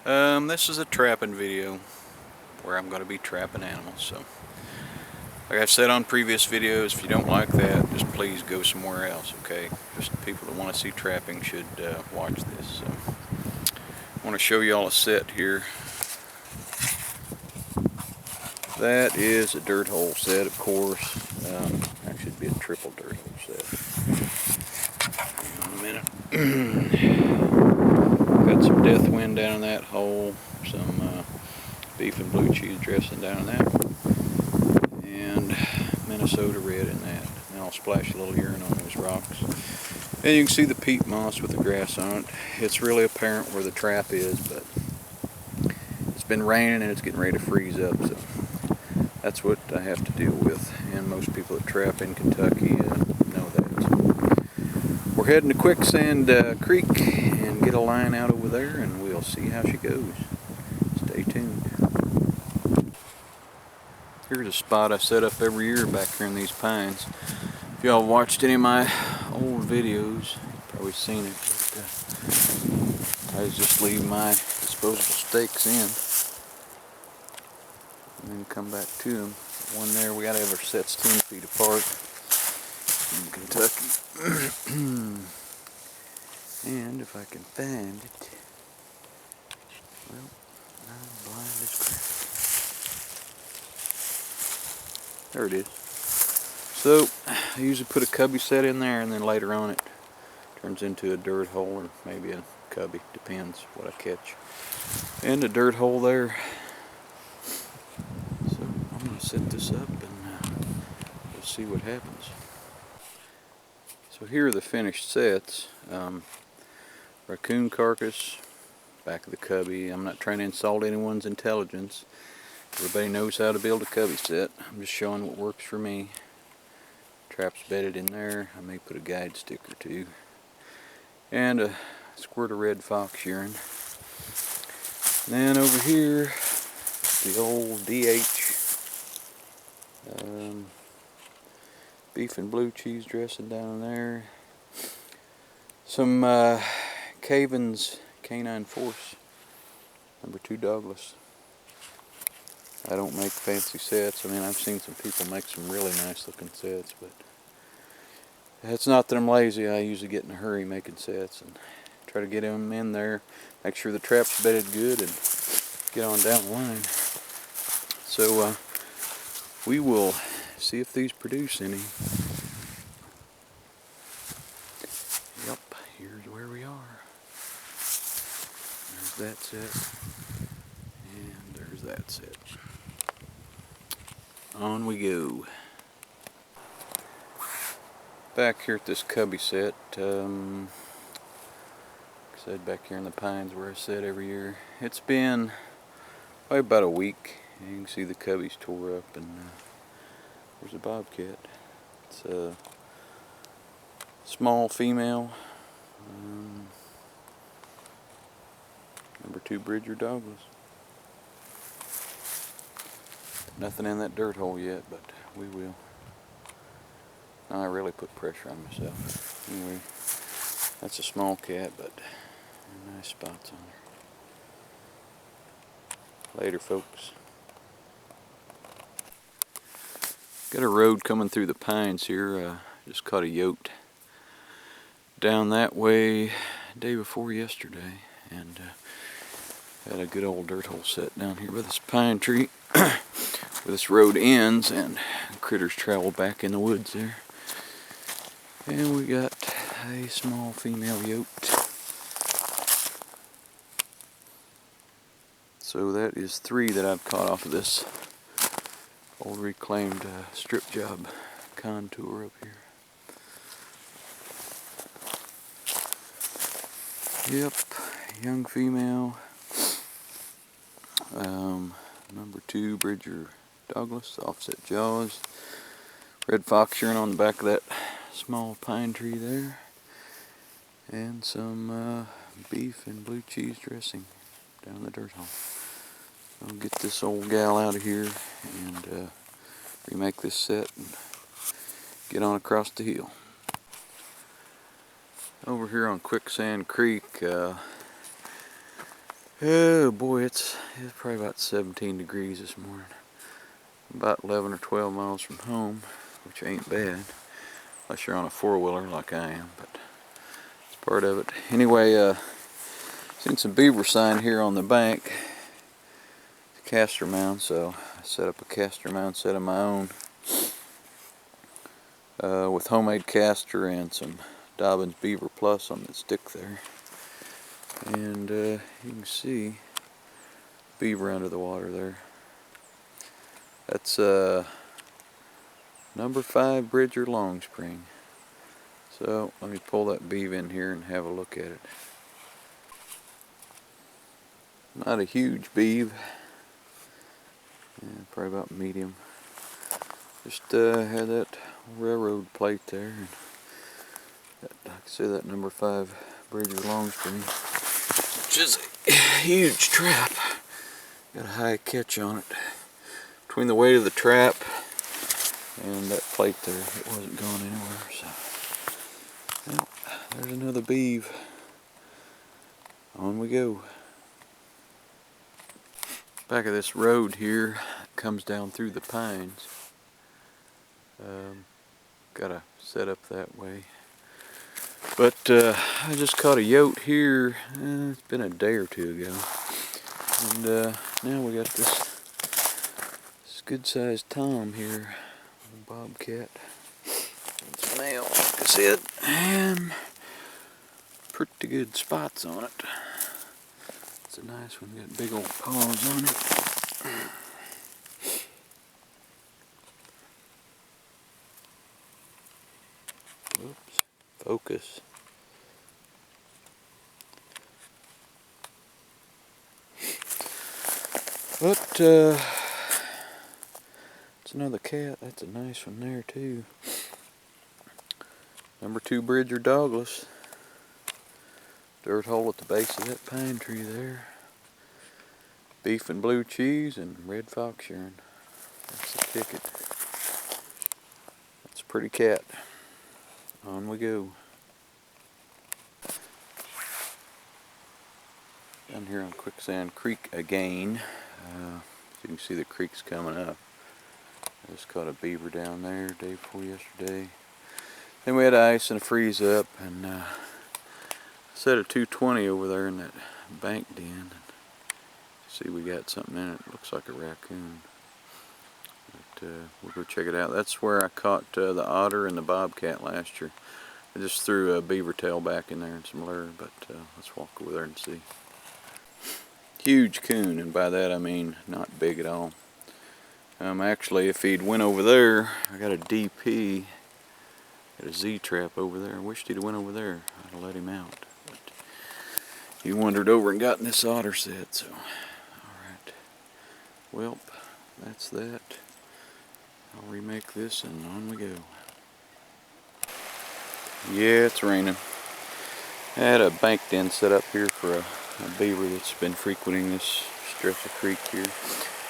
This is a trapping video where I'm going to be trapping animals. So, like I've said on previous videos, if you don't like that, just please go somewhere else, okay? Just people that want to see trapping should watch this. So, I want to show you all a set here. That is a dirt hole set, of course. That should be a triple dirt hole set. Hang on a minute. Got some death wind down in that hole, some beef and blue cheese dressing down in that, and Minnesota red in that. And I'll splash a little urine on those rocks. And you can see the peat moss with the grass on it. It's really apparent where the trap is, but it's been raining and it's getting ready to freeze up, so that's what I have to deal with. And most people that trap in Kentucky know that. So we're heading to Quicksand Creek and get a line out over there, and we'll see how she goes. Stay tuned. Here's a spot I set up every year back here in these pines. If y'all watched any of my old videos, you've probably seen it, but I just leave my disposable stakes in and then come back to them. One there, we gotta have our sets 10 feet apart in Kentucky. And if I can find it, well, I'm blind as crap. There it is. So, I usually put a cubby set in there, and then later on it turns into a dirt hole, or maybe a cubby, depends what I catch. And a dirt hole there. So, I'm going to set this up, and we'll see what happens. So here are the finished sets. Raccoon carcass, back of the cubby. I'm not trying to insult anyone's intelligence. Everybody knows how to build a cubby set. I'm just showing what works for me. Traps bedded in there. I may put a guide stick or two. And a squirt of red fox urine. And then over here, the old DH beef and blue cheese dressing down there. Some Caven's Canine Force, #2 Douglas. I don't make fancy sets. I mean, I've seen some people make some really nice looking sets, but it's not that I'm lazy. I usually get in a hurry making sets and try to get them in there, make sure the trap's bedded good, and get on down the line. So we will see if these produce any. Yep, here's where we are. There's that set, and there's that set. On we go. Back here at this cubby set, like I said, back here in the pines where I set every year. It's been probably about a week. You can see the cubbies tore up, and there's a bobcat. It's a small female, #2 Bridger Douglas. Nothing in that dirt hole yet, but we will. I really put pressure on myself. Anyway, that's a small cat, but nice spots on her. Later, folks. Got a road coming through the pines here. Just caught a yote down that way day before yesterday, and had a good old dirt hole set down here by this pine tree where this road ends, and critters travel back in the woods there. And we got a small female yote. So that is 3 that I've caught off of this old reclaimed strip job contour up here. Yep, young female, #2 Bridger Douglas, offset jaws, red fox urine on the back of that small pine tree there, and some beef and blue cheese dressing down the dirt hole. I'll get this old gal out of here and remake this set and get on across the hill. Over here on Quicksand Creek, Oh boy, it's probably about 17 degrees this morning. About 11 or 12 miles from home, which ain't bad, unless you're on a four-wheeler like I am, but it's part of it. Anyway, seen some beaver sign here on the bank, castor mound, so I set up a castor mound set of my own with homemade castor and some Dobbins Beaver Plus on the stick there. And you can see beaver under the water there. That's number 5 Bridger Long Spring. So let me pull that beaver in here and have a look at it. Not a huge beaver, probably about medium. Just had that railroad plate there, and that, like I say, that number 5 Bridger Long Spring, which is a huge trap. Got a high catch on it. Between the weight of the trap and that plate there, it wasn't going anywhere. So, well, there's another beaver. On we go. Back of this road here comes down through the pines. Gotta set up that way. But I just caught a yote here. It's been a day or two ago, and now we got this good-sized tom here, a bobcat. It's a male, like I said, and pretty good spots on it. It's a nice one. Got big old paws on it. Oops, focus. But it's another cat. That's a nice one there too. Number 2 Bridger Douglas. Dirt hole at the base of that pine tree there. Beef and blue cheese and red fox urine. That's the ticket. That's a pretty cat. On we go. Down here on Quicksand Creek again. You can see the creek's coming up. I just caught a beaver down there day before yesterday. Then we had ice and a freeze up, and set a 220 over there in that bank den. See, we got something in it. Looks like a raccoon. But we'll go check it out. That's where I caught the otter and the bobcat last year. I just threw a beaver tail back in there and some lure, but let's walk over there and see. Huge coon, and by that I mean not big at all. Actually, if he'd went over there, I got a DP, got a Z-trap over there. I wished he'd went over there. I'd have let him out. But he wandered over and got in this otter set, so alright. Well, that's that. I'll remake this and on we go. Yeah, it's raining. I had a bank den set up here for a beaver that's been frequenting this stretch of creek here.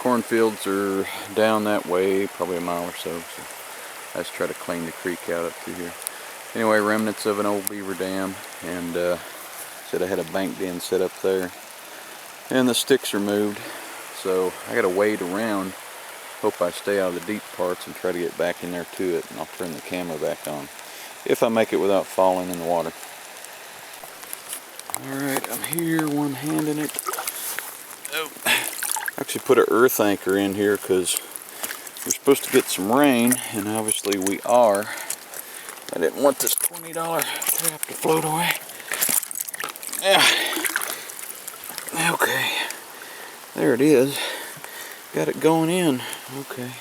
Cornfields are down that way, probably a mile or so, so I just try to clean the creek out up through here. Anyway, remnants of an old beaver dam, and said I had a bank den set up there, and the sticks are moved, so I gotta wade around. Hope I stay out of the deep parts and try to get back in there to it, and I'll turn the camera back on if I make it without falling in the water. Alright, I'm here, one hand in it. Oh, actually put an earth anchor in here because we're supposed to get some rain, and obviously we are. I didn't want this $20 trap to float away. Yeah. Okay, there it is. Got it going in. Okay,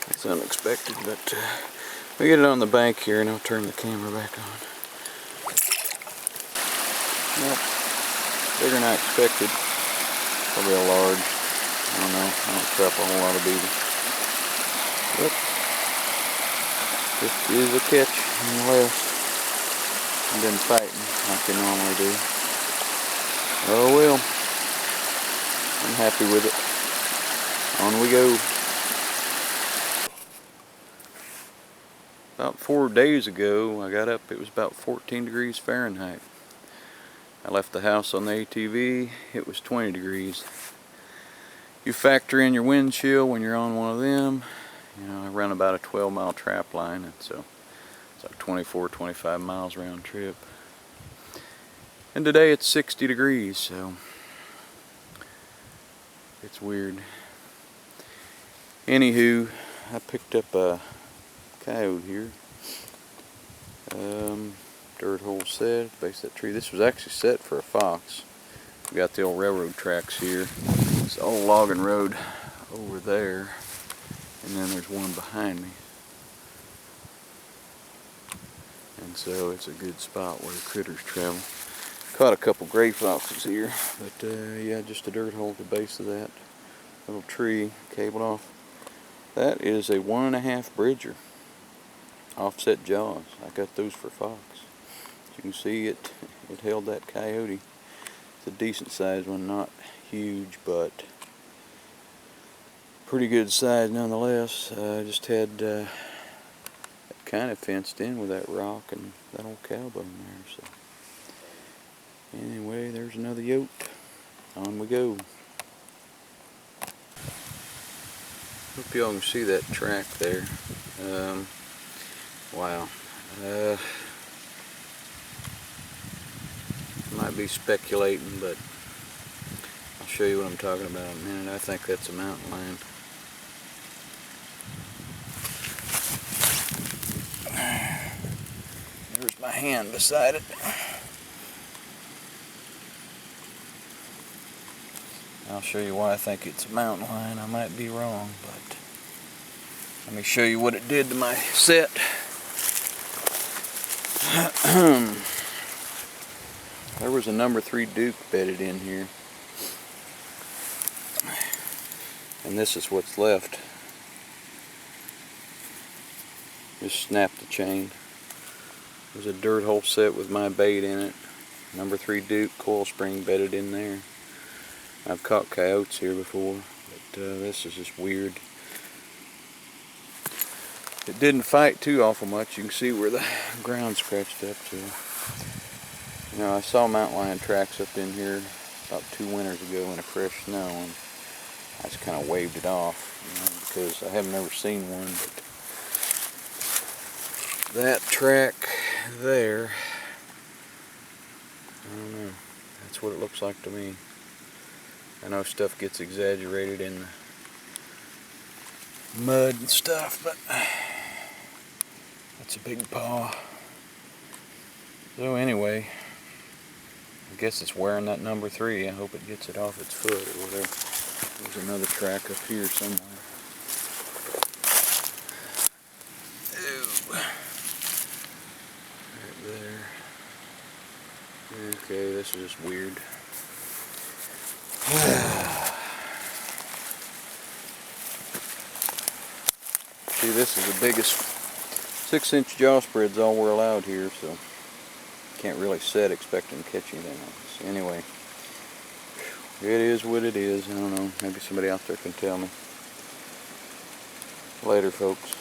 that's unexpected, but we get it on the bank here, and I'll turn the camera back on. Yep, bigger than I expected. Probably a large. I don't know. I don't trap a whole lot of beaver. But this is a catch nonetheless. I've been fighting like I normally do. Oh well. I'm happy with it. On we go. About 4 days ago, I got up. It was about 14 degrees Fahrenheit. I left the house on the ATV, it was 20 degrees. You factor in your wind chill when you're on one of them. You know, I run about a 12-mile trap line, and so it's like 24, 25 miles round trip. And today it's 60 degrees, so it's weird. Anywho, I picked up a coyote here. Dirt hole set, base of that tree. This was actually set for a fox. We got the old railroad tracks here. It's an old logging road over there, and then there's one behind me. And so it's a good spot where the critters travel. Caught a couple gray foxes here, but yeah, just a dirt hole at the base of that little tree, cabled off. That is a 1.5 bridger, offset jaws. I got those for fox. As you can see, it held that coyote. It's a decent sized one, not huge, but pretty good size nonetheless. I just had kind of fenced in with that rock and that old cowbone there. So anyway, there's another yote. On we go. Hope y'all can see that track there. Wow. Might be speculating, but I'll show you what I'm talking about in a minute. I think that's a mountain lion. There's my hand beside it. I'll show you why I think it's a mountain lion. I might be wrong, but let me show you what it did to my set. There was a number 3 Duke bedded in here, and this is what's left. Just snapped the chain. There's a dirt hole set with my bait in it. Number 3 Duke coil spring bedded in there. I've caught coyotes here before, but this is just weird. It didn't fight too awful much. You can see where the ground scratched up to. You know, I saw mountain lion tracks up in here about 2 winters ago in a fresh snow, and I just kind of waved it off, you know, because I haven't ever seen one. But that track there, I don't know, that's what it looks like to me. I know stuff gets exaggerated in the mud and stuff, but that's a big paw. So anyway, I guess it's wearing that number 3. I hope it gets it off its foot or whatever. There's another track up here somewhere. Ooh. Right there. Okay, this is just weird. See, this is the biggest 6-inch jaw spread's all we're allowed here, so can't really set expecting to catch anything on this. Anyway, it is what it is. I don't know, maybe somebody out there can tell me. Later, folks.